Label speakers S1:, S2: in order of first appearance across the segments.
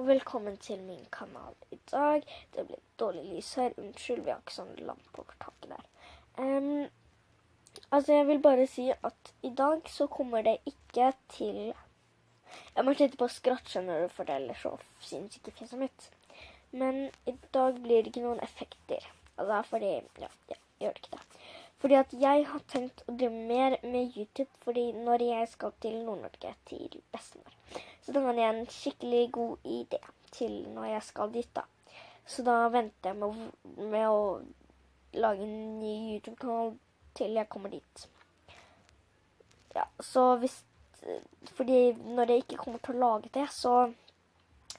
S1: og velkommen til min kanal i dag. Det ble dårlig lys her, unnskyld, vi har ikke sånn lampe over taket der. Altså, jeg vil bare si at i dag så kommer det ikke til... Jeg må litt på skrattskjønner for det, ellers så synes ikke fjeset mitt. Men i dag blir det ikke noen effekter. Altså, fordi, ja, jeg gjør det ikke det. Fordi at jeg har tenkt å drive mer med YouTube, fordi når jeg skal til Nord-Norge til bestemor, så da har jeg en skikkelig god idé til når jeg skal dit da. Så da venter jeg med å lage en ny YouTube-kanal til jeg kommer dit. Ja, så fordi når jeg ikke kommer til å lage det, så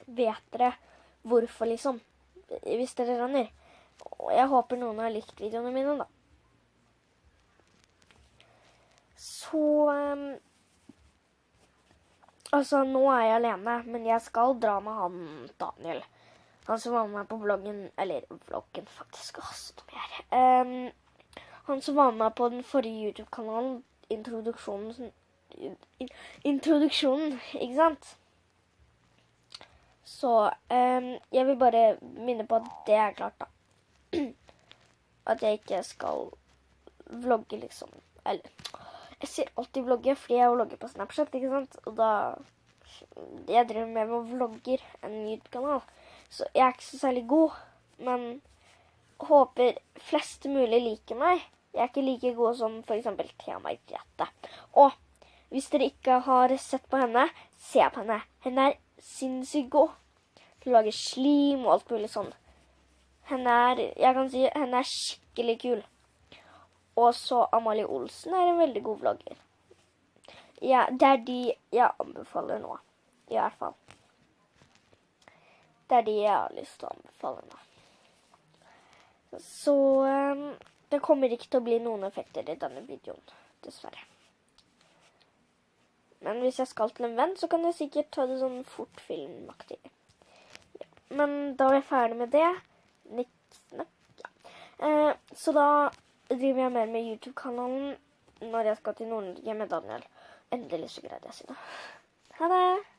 S1: vet dere hvorfor liksom, hvis dere skjønner. Og jeg håper noen har likt videoene mine da. Så, altså nå er jeg alene, men jeg skal dra med han Daniel. Han som var med på vloggen, eller vloggen faktisk, han som var med på den forrige YouTube-kanalen, introduksjonen, ikke sant? Så, jeg vil bare minne på at det er klart da. At jeg ikke skal vlogge liksom, eller... Jeg sier alltid vlogge, fordi jeg vlogger på Snapchat, ikke sant? Og da, jeg driver med vlogger, en YouTube-kanal. Så jeg er ikke så særlig god, men håper flest mulig liker meg. Jeg er ikke like god som for eksempel Thea Margrethe. Og hvis dere ikke har sett på henne, se på henne. Henne er sinnssykt god til å lage slim og alt mulig sånn. Jeg kan si, henne er skikkelig kul. Og så Amalie Olsen er en veldig god vlogger. Ja, det er de jeg anbefaler nå. I hvert fall. Det er de jeg har lyst til å anbefale nå. Så det kommer ikke til å bli noen effekter i denne videoen, dessverre. Men hvis jeg skal til en venn, så kan jeg sikkert ta det sånn fort filmaktig. Ja. Men da er jeg ferdig med det. Så da... driver jeg mer med YouTube-kanalen når jeg skal til Nord-Norge med Daniel. Endelig så greide jeg å si det. Ha det!